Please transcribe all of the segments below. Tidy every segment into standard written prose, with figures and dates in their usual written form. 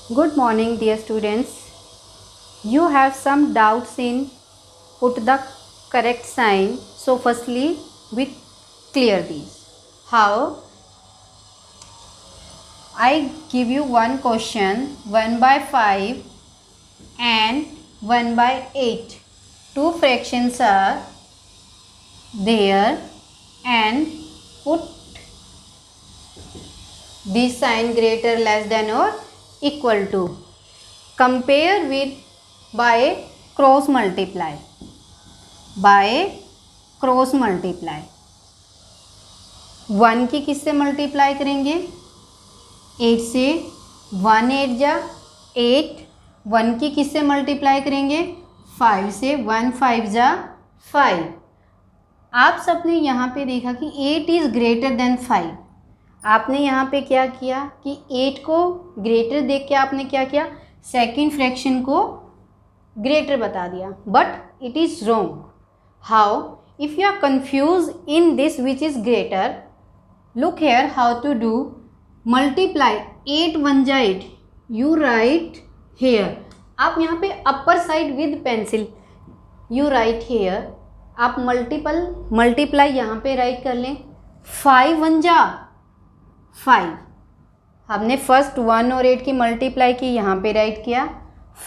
Good morning, dear students. You have some doubts in put the correct sign. So firstly, we clear these. How? I give you one question, 1/5 and 1/8. Two fractions are there and put this sign greater, less than or equal to. Compare with by cross multiply, by cross multiply. 1 की किससे multiply करेंगे? 8 से. 1 8 जा 8. 1 की किससे multiply करेंगे? 5 से. 1 5 जा 5. आप सबने यहाँ पे देखा कि 8 इज़ ग्रेटर देन 5. आपने यहाँ पे क्या किया कि 8 को ग्रेटर देख के आपने क्या किया? सेकेंड फ्रैक्शन को ग्रेटर बता दिया. But it is wrong. How? If you are confuse in this which is greater, look here how to do. Multiply 8 1 जा 8. You write here. आप यहाँ पे upper side with pencil you write here. आप multiply यहाँ पे right कर लें. 5 1 जा 5. हमने फर्स्ट 1 और 8 की मल्टीप्लाई की, यहाँ पे राइट किया.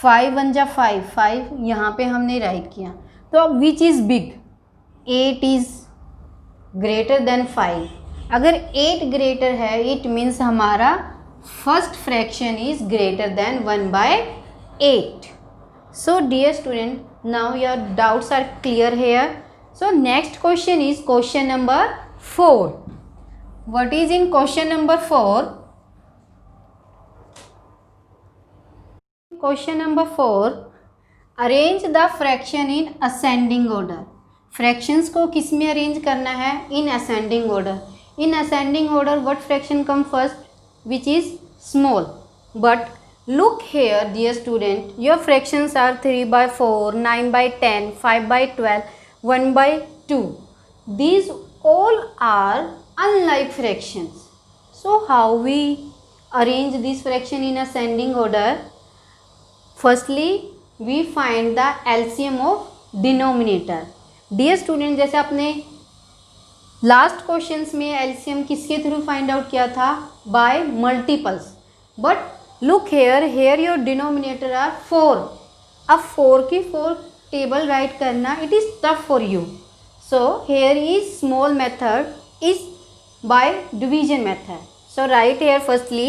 5 1 जा 5. 5 यहाँ पे हमने राइट किया. तो अब which is big? 8 is greater than 5. अगर 8 ग्रेटर है इट मीन्स हमारा first fraction is greater than 1/8. So dear student, now your doubts are clear here. So next question is question number 4. What is in question number 4? Question number 4. Arrange the fraction in ascending order. Fractions को किस में arrange करना है? In ascending order. In ascending order, what fraction come first? Which is small. But look here, dear student, your fractions are 3/4, 9/10, 5/12, 1/2. These all are unlike fractions. So how we arrange this fraction in ascending order? Firstly, we find the LCM of denominator. Dear student, जैसे आपने last questions में LCM किसके through find out किया था? By multiples. But look here your denominator are 4. अब 4 की 4 table write करना it is tough for you. So here is small method is by division method. So write here firstly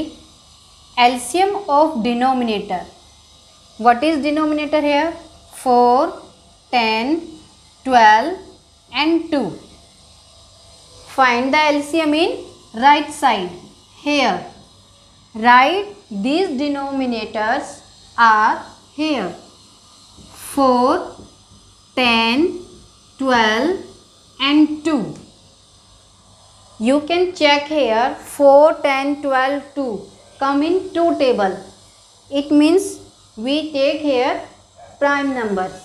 LCM of denominator. What is denominator here? 4, 10, 12 and 2. Find the LCM in right side. Here write these denominators are here 4, 10, 12 and 2. You can check here 4, 10, 12, 2 come in 2 table. It means we take here prime numbers.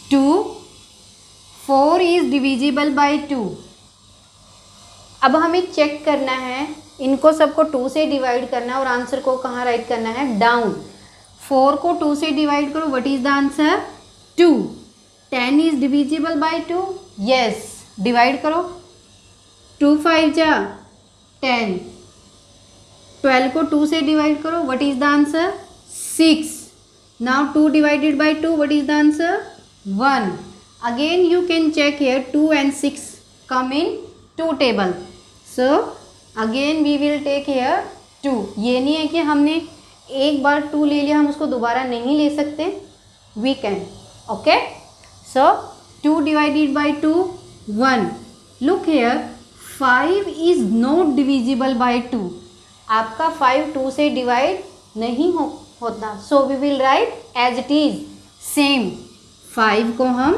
2, 4 is divisible by 2. अब हमें check करना है, इनको सबको 2 से divide करना है और आंसर को कहाँ राइट करना है? डाउन. 4 को 2 से डिवाइड करो. What is the answer? 2. 10 is divisible by 2. Yes, divide करो. 2 5 जा 10. 12 को 2 से डिवाइड करो. What is the answer? 6. Now 2 divided by 2. What is the answer? 1. Again you can check here 2 and 6 come in 2 table. So again we will take here 2. ये नहीं है कि हमने एक बार 2 ले लिया हम उसको दोबारा नहीं ले सकते. We can. Okay. So 2 divided by 2 1. Look here 5 is not divisible by 2. आपका 5 2 से डिवाइड नहीं होता. So we will write as it is same. 5 को हम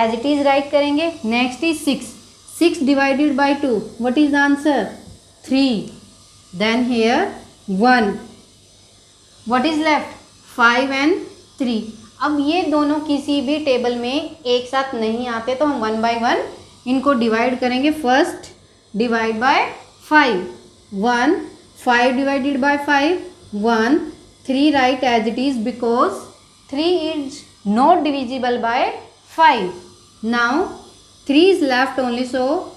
एज इट इज़ राइट करेंगे. Next is 6. 6 divided by 2. What is the answer? 3. Then here 1. What is left? 5 and 3. अब ये दोनों किसी भी टेबल में एक साथ नहीं आते तो हम 1 by 1 इनको डिवाइड करेंगे. First divide by 5. 1 5 divided by 5, 1. 3 write as it is because 3 is not divisible by 5. Now 3 is left only, so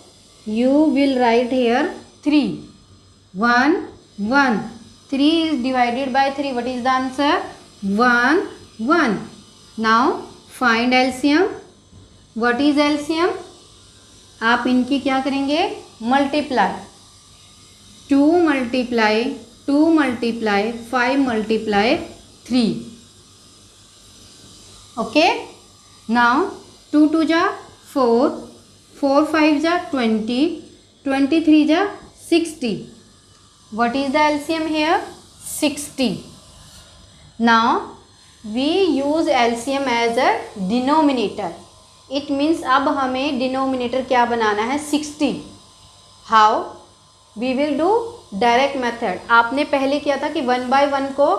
you will write here 3. 1, 1. 3 is divided by 3. What is the answer? 1, 1. Now find LCM. What is LCM? आप इनकी क्या करेंगे? Multiply. 2 multiply 2 multiply 5 multiply 3. Okay. Now 2 2 जा 4, 4 5 जा 20, 23 जा 60. What is the LCM here? 60. Now we use LCM as a denominator. It means अब हमें denominator क्या बनाना है? 60. How? We will do direct method. आपने पहले किया था कि 1 by 1 को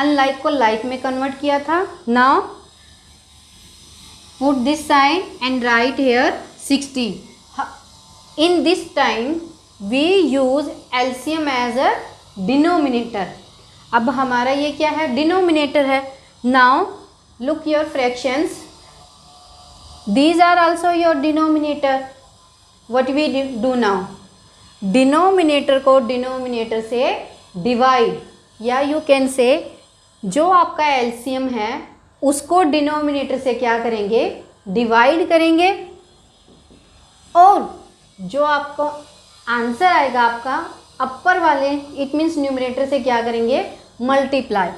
अनलाइक को लाइक में कन्वर्ट किया था. Now put this sign and write here 60. In this time we use LCM as a denominator. अब हमारा ये क्या है? डिनोमिनेटर है. Now look your fractions. These are also your denominator. What we do now? Denominator को denominator से divide, या you can say जो आपका एलसीएम है उसको डिनोमिनेटर से क्या करेंगे? डिवाइड करेंगे. और जो आपको आंसर आएगा आपका अपर वाले, इट मीन्स न्यूमरेटर से क्या करेंगे? Multiply.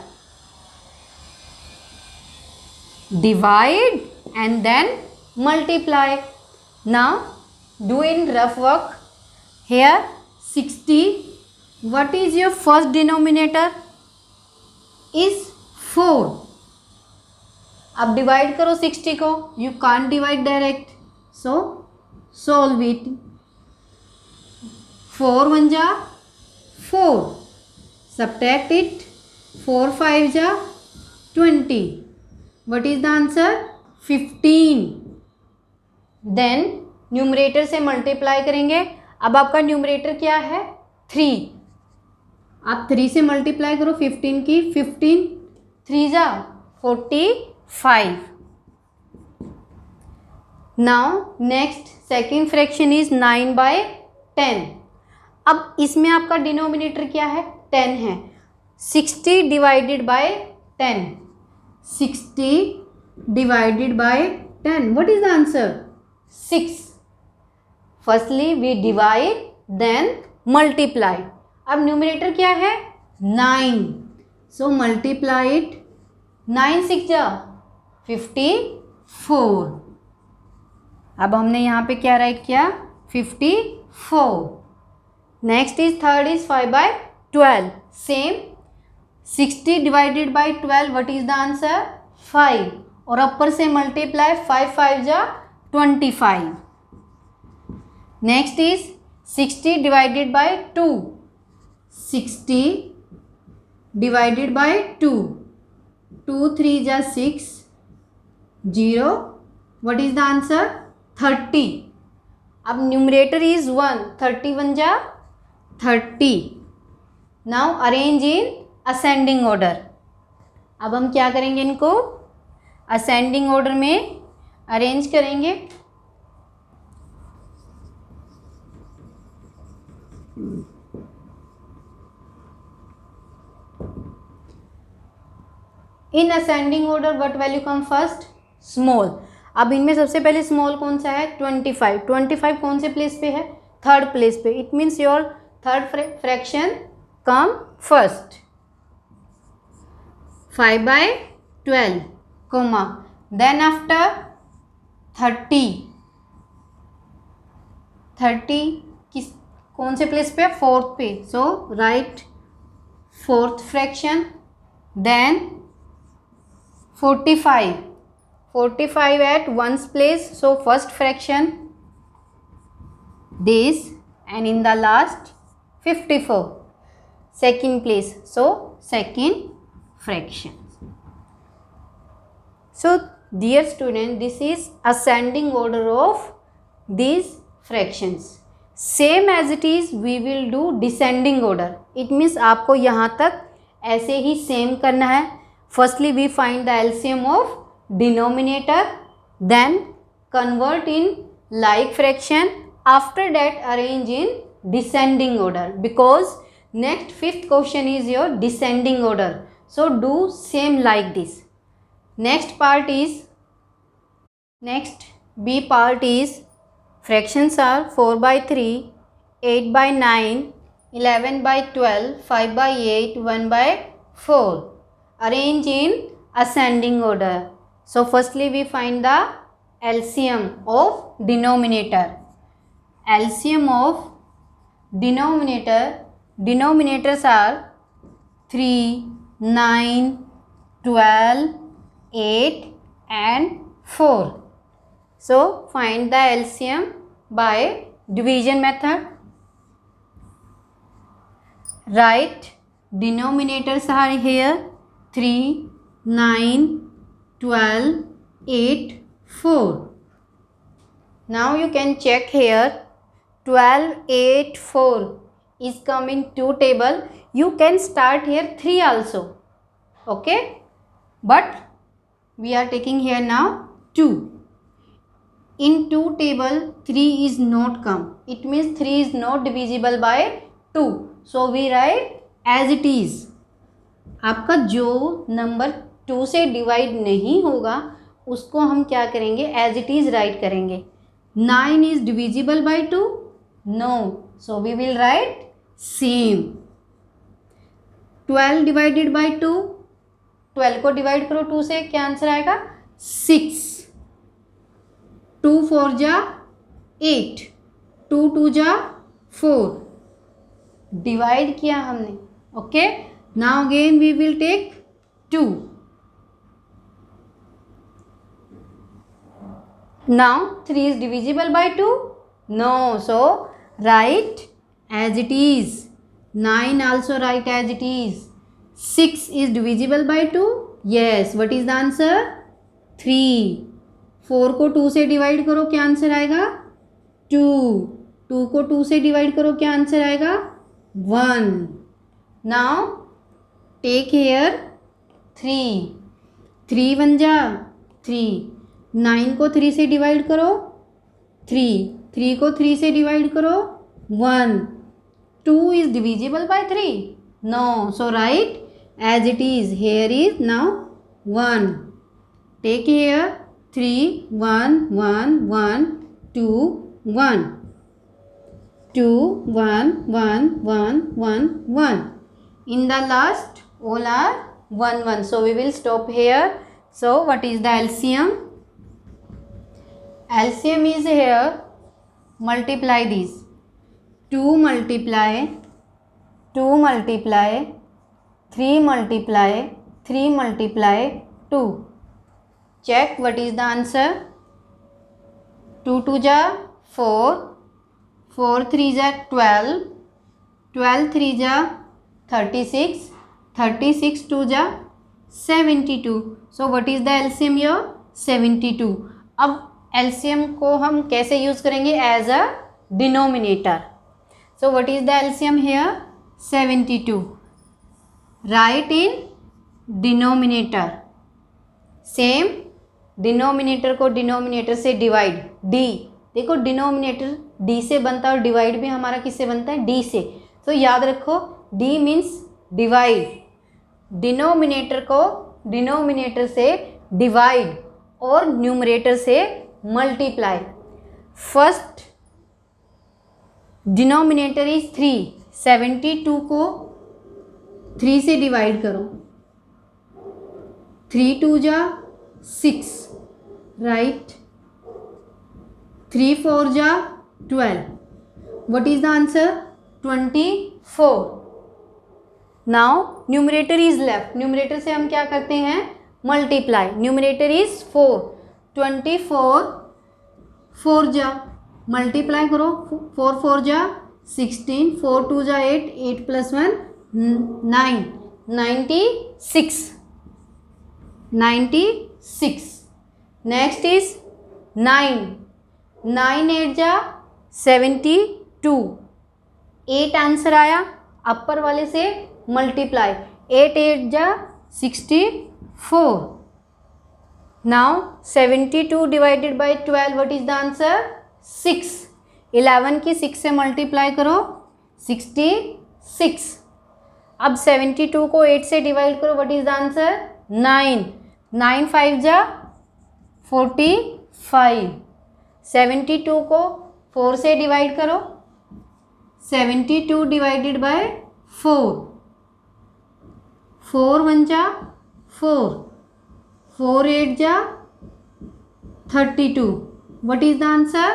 Divide and then multiply. Now do in rough work. Here 60. What is your first denominator? Is 4. अब डिवाइड करो 60 को. You can't divide direct, so solve it. 4 1 जा 4. Subtract it. 4 5 जा 20. What is the answer? 15. Then numerator से multiply करेंगे. अब आपका numerator क्या है? 3. आप 3 से मल्टीप्लाई करो 15 की. 15 3 जा 45. Now next second fraction is 9 by 10. अब इसमें आपका डिनोमिनेटर क्या है? 10 है. 60 divided by 10. 60 divided by 10. What is the answer? 6. Firstly we divide then multiply. अब न्यूमरेटर क्या है? 9. So multiply it. 9 6 जा 54. अब हमने यहाँ पे क्या राइट किया? 54. Next is third is 5 by 12. Same 60 divided by 12. What is the answer? 5. और अपर से मल्टीप्लाई. 5 5 जा 25. Next is 60 divided by 2. 60 divided by 2. 2 3 जा 6. 0. What is the answer? 30. अब न्यूमरेटर इज 1. 31 जा 30. Now arrange in ascending order. अब हम क्या करेंगे? इनको असेंडिंग ऑर्डर में अरेंज करेंगे. In ascending order what value come first? Small. अब इनमें सबसे पहले स्मॉल कौन सा है? 25. 25 कौन से प्लेस पे है? थर्ड प्लेस पे. It means your third fraction come first. 5 by 12 comma then after 30. 30 किस कौन से प्लेस पे? फोर्थ पे. So right fourth fraction. Then 45. 45 at one's place, so first fraction this, and in the last 54 second place, so second fraction. So dear student, this is ascending order of these fractions. Same as it is we will do descending order. It means आपको यहाँ तक ऐसे ही same करना है. Firstly we find the LCM of denominator, then convert in like fraction, after that arrange in descending order, because next fifth question is your descending order. So do same like this. Next B part is fractions are 4 by 3, 8 by 9, 11 by 12, 5 by 8, 1 by 4. Arrange in ascending order. So firstly we find the LCM of denominator. LCM of denominators are 3, 9, 12, 8 and 4. So find the LCM by division method. Write denominators are here 3, 9, 12, 8, 4. Now you can check here 12, 8, 4 is coming 2 table. You can start here 3 also. Okay. But we are taking here now 2. In 2 table 3 is not come. It means 3 is not divisible by 2. So we write as it is. आपका जो number 2 से divide नहीं होगा उसको हम क्या करेंगे, as it is write करेंगे. 9 is divisible by 2? No. So we will write same. 12 divided by 2, 12 को डिवाइड करो 2 से, क्या आंसर आएगा? 6. 2 4 जा 8, 2 2 जा 4. डिवाइड किया हमने. Okay. Now again we will take 2. Now 3 is divisible by 2? No. So write as it is. 9 also write as it is. 6 is divisible by 2? Yes. What is the answer? 3. 4 को 2 से divide करो, क्या answer आएगा? 2. 2 को 2 से divide करो, क्या answer आएगा? 1. Now take here 3. 3 1 जा 3. 9 को 3 से डिवाइड करो 3. 3 को 3 से डिवाइड करो 1. 2 is divisible by 3? No. So write as it is. Here is now 1. Take here 3 1 1 1 2 1. 2 1 1 1 1 1. In the last all are 1 1. So we will stop here. So what is the LCM? LCM is here, multiply these. 2 multiply 2 multiply 3 multiply 3 multiply 2. Check what is the answer. 2 2 जा 4, 4 3 जा 12, 12 3 जा 36, 36 2 जा 72. So what is the LCM here? 72. अब LCM को हम कैसे use करेंगे? As a denominator. So what is the LCM here? 72. Write in denominator. Same denominator को डिनोमिनेटर से डिवाइड. डी, देखो डिनोमिनेटर डी से बनता है और डिवाइड भी हमारा किससे बनता है? डी से. तो याद रखो डी मीन्स डिवाइड. डिनोमिनेटर को डिनोमिनेटर से डिवाइड और न्यूमरेटर से मल्टीप्लाई. First denominator is 3. 72 को 3 से डिवाइड करो. 3 2 जा 6. राइट. 3 4 जा 12. What is the answer? 24. Now numerator is left. Numerator से हम क्या करते हैं? मल्टीप्लाई. Numerator is 4. 24 4 जा मल्टीप्लाई करो. 4 4 जा 16, 4 2 जा 8, 8 प्लस 1 9, 96. 96. Next is 9. 9 8 जा 72. 2, 8 आंसर आया, अपर वाले से मल्टीप्लाई, 8 8 जा 64. Now 72 divided by 12, what is the answer? 6. 11 की 6 से मल्टीप्लाई करो, 66. अब 72 को 8 से डिवाइड करो, व्हाट इज द आंसर? 9. 9 5 जा 45. 72 को 4 से डिवाइड करो, 72 डिवाइडेड बाय 4, 4 1 जा 4, 4 8 जा 32. What is the answer?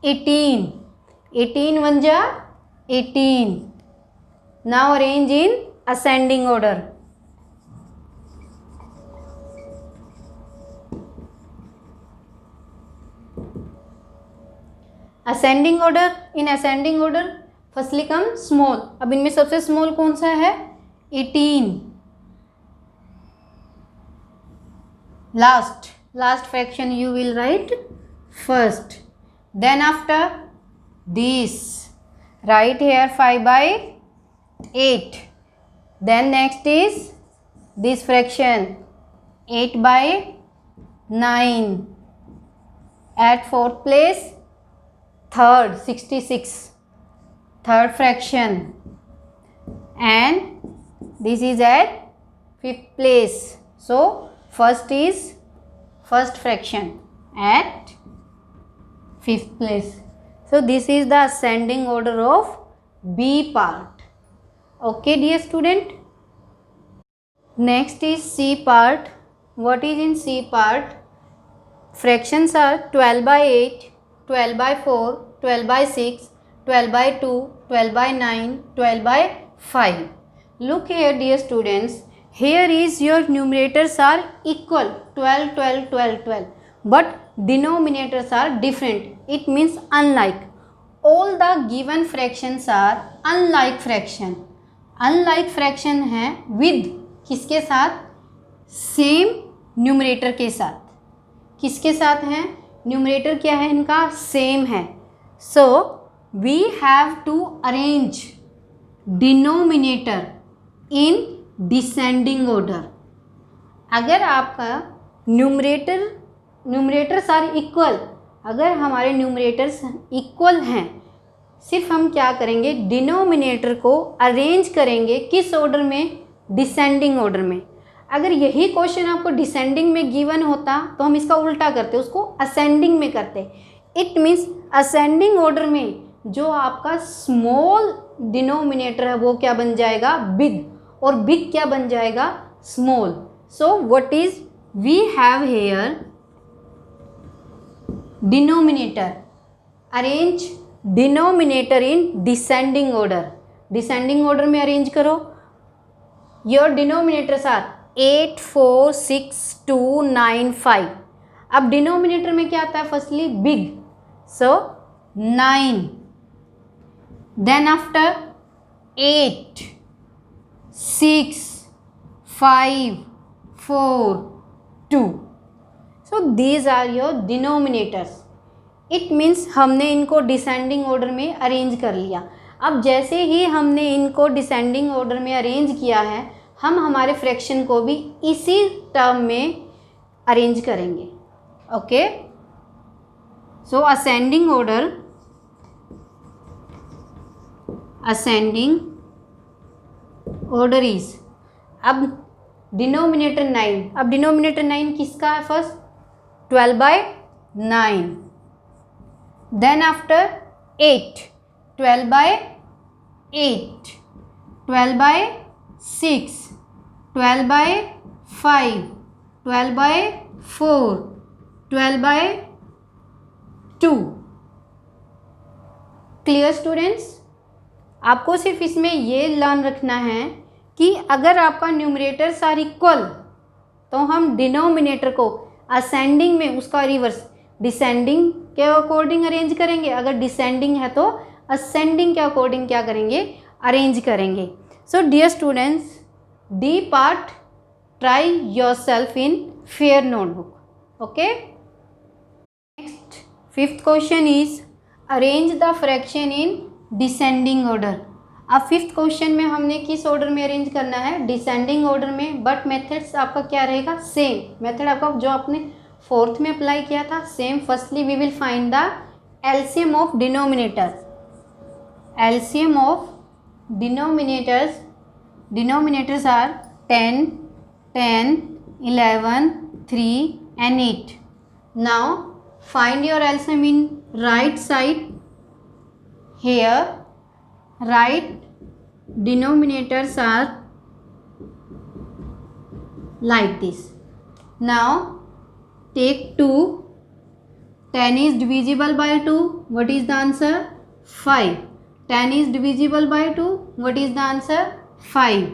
18. 18 1 जा 18. Now arrange in ascending order. ascending order, in ascending order firstly come small. अब इनमें सबसे स्मॉल कौन सा है? 18. Last fraction you will write first, then after this write here 5/8. then next is this fraction 8/9. at fourth place third 66, third fraction, and this is at fifth place. So first is first fraction at fifth place. So this is the ascending order of B part. Okay dear student. Next is C part. What is in C part? Fractions are 12/8, 12/4, 12/6, 12/2, 12/9, 12/5. Look here dear students, here is your numerators are equal 12 12 12 12, but denominators are different. It means unlike. All the given fractions are unlike fraction. Unlike fraction है with किसके साथ? Same numerator के साथ. किसके साथ है? Numerator क्या है इनका? सेम है. So we have to arrange denominator in descending order. अगर आपका न्यूमरेटर्स आर इक्वल, अगर हमारे न्यूमरेटर्स इक्वल हैं, सिर्फ हम क्या करेंगे? डिनोमिनेटर को अरेंज करेंगे किस ऑर्डर में? डिसेंडिंग ऑर्डर में. अगर यही क्वेश्चन आपको डिसेंडिंग में गिवन होता तो हम इसका उल्टा करते, उसको असेंडिंग में करते. इट मीन्स असेंडिंग ऑर्डर में जो आपका स्मॉल डिनोमिनेटर है वो क्या बन जाएगा? बिग. और बिग क्या बन जाएगा? Small. So what is we have here? Denominator. Arrange denominator in descending order. Descending order में अरेंज करो. Your denominators are 8 4 6 2 9 5. अब डिनोमिनेटर में क्या आता है? Firstly big, so 9. Then after 8 6 5 4 2. So these are your denominators. It means हमने इनको descending order में अरेंज कर लिया. अब जैसे ही हमने इनको डिसेंडिंग ऑर्डर में अरेंज किया है, हम हमारे फ्रैक्शन को भी इसी टर्म में अरेंज करेंगे. Okay. So ascending order, ascending order is, अब डिनोमिनेटर 9. अब डिनोमिनेटर 9 किसका है? First 12/9. Then after 8 12/8, 12/6, 12/5, 12/4, 12/2. Clear students? आपको सिर्फ इसमें ये लर्न रखना है कि अगर आपका न्यूमरेटर्स आर इक्वल तो हम डिनोमिनेटर को असेंडिंग में उसका रिवर्स डिसेंडिंग के अकॉर्डिंग अरेंज करेंगे. अगर डिसेंडिंग है तो असेंडिंग के अकॉर्डिंग क्या करेंगे? अरेंज करेंगे. So dear students, D part try yourself in fair notebook. Okay. Next fifth question is arrange the fraction in descending order. अब फिफ्थ क्वेश्चन में हमने किस ऑर्डर में अरेंज करना है, डिसेंडिंग ऑर्डर में, बट मेथड्स आपका क्या रहेगा, सेम मेथड आपका जो आपने फोर्थ में अप्लाई किया था same. Firstly we will find the LCM of denominator, LCM of denominators are 10, 10, 11, 3 and 8. Now find your LCM in right side. Here right denominators are like this. Now take 2. 10 is divisible by 2. What is the answer? 5. 10 is divisible by 2. What is the answer? 5.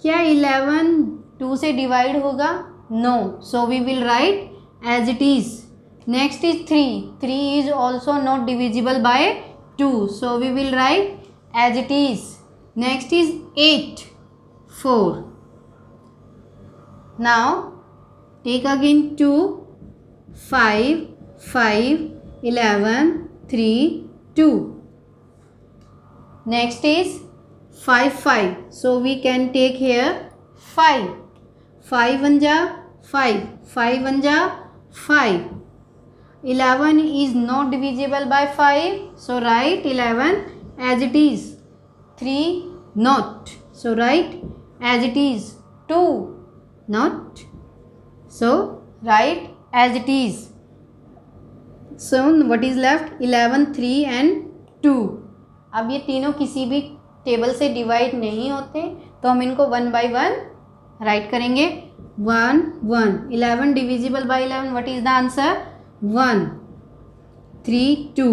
क्या 11 2 से divide होगा? No. So we will write as it is. Next is 3. 3 is also not divisible by 2. So we will write as it is. Next is 8. 4. Now take again 2. 5. 5. 11. 3. 2. Next is 5. 5. So we can take here 5. 5 1 ja 5. 5 1 ja 5. 11 is not divisible by 5. So write 11 as it is. 3 not. So write as it is. 2 not. So write as it is. So what is left? 11, 3 and 2. अब ये तीनों किसी भी table से divide नहीं होते तो हम इनको 1 by 1 राइट करेंगे। 1 1 11 divisible by 11, what is the answer? 1 3 2।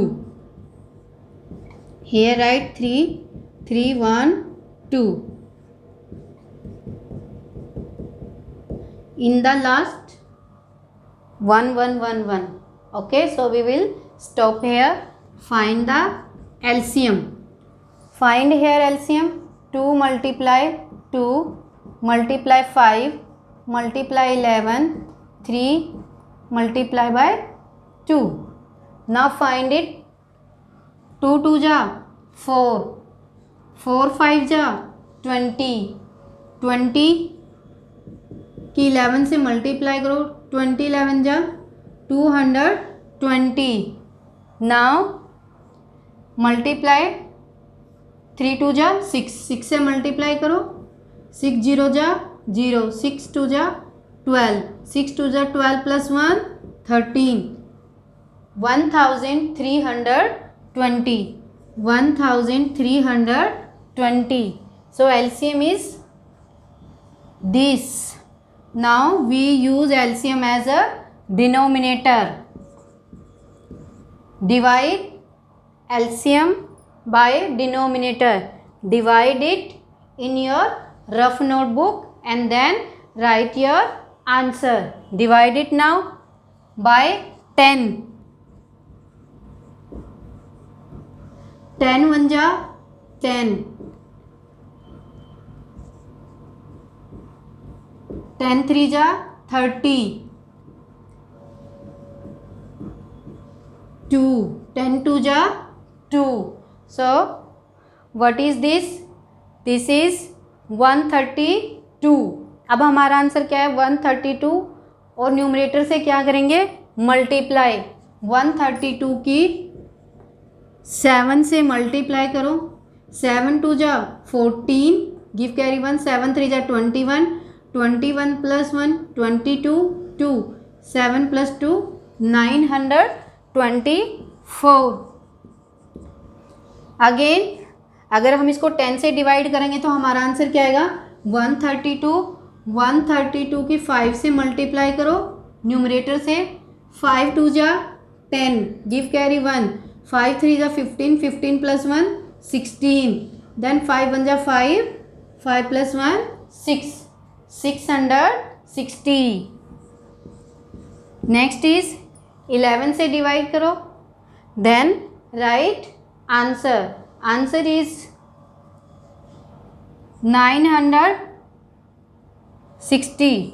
Here write 3 3 1 2। In the last 1 1 1 1। Okay, so we will stop here. Find the LCM. Find here LCM. 2 multiply 2 multiply 5 multiply 11, 3 multiply by 2. Now find it. 2 2 जा 4, 4 5 जा 20, 20 की 11 से multiply करो, 20 11 जा 220. Now multiply 3 2 जा 6, 6 से multiply करो, 6 0 जा 0, 6 2 जा 12, 6 2 जा 12 plus 1 13, 1320, 1320. So LCM is this. Now we use LCM as a denominator. Divide LCM by denominator. Divide it in your rough notebook and then write your answer. Divide it now by 10. 10 1 जा 10, 10 3 जा 30, 2 10 2 जा 2. So what is this? This is 132. अब हमारा answer क्या है? 132 और numerator से क्या करेंगे? मल्टीप्लाई। 132 की 7 से मल्टीप्लाई करो, 7 2 जा 14, गिव कैरी 1, 7 3 जा 21, 21 प्लस 1 22, 2 7 प्लस 2 924. अगेन अगर हम इसको 10 से डिवाइड करेंगे तो हमारा आंसर क्या आएगा? 132. 132 की 5 से मल्टीप्लाई करो न्यूमरेटर से, 5 2 जा 10, गिव कैरी 1, 5 3 जा 15, 15 प्लस 1 16, देन 5 1 जा 5, 5 प्लस 1 6, 660. नेक्स्ट इज 11 से डिवाइड करो, then write answer. Answer is 960.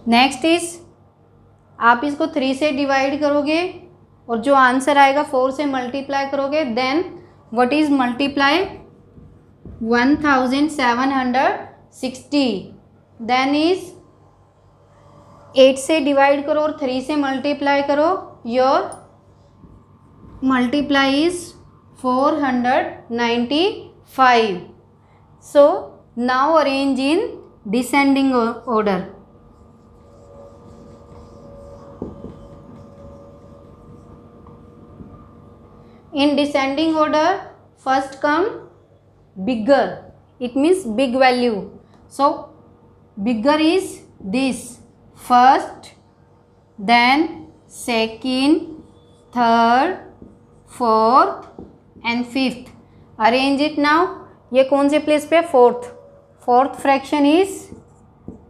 Next is आप इसको 3 से डिवाइड करोगे और जो आंसर आएगा 4 से मल्टीप्लाई करोगे, then what is multiply 1760, then is 8 से डिवाइड करो और 3 से मल्टीप्लाई करो, your multiply is 495. So now arrange in descending order. In descending order, first come bigger, it means big value. So bigger is this, first, then second, third, fourth and fifth. Arrange it now. ये कौन से place पे? Fourth fraction is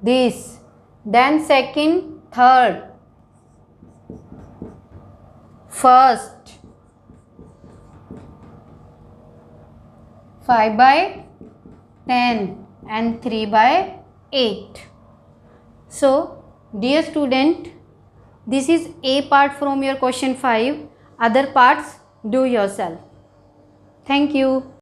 this, then second, third, first, 5/10 and 3/8. So dear student, this is a part from your question 5. Other parts do yourself. Thank you.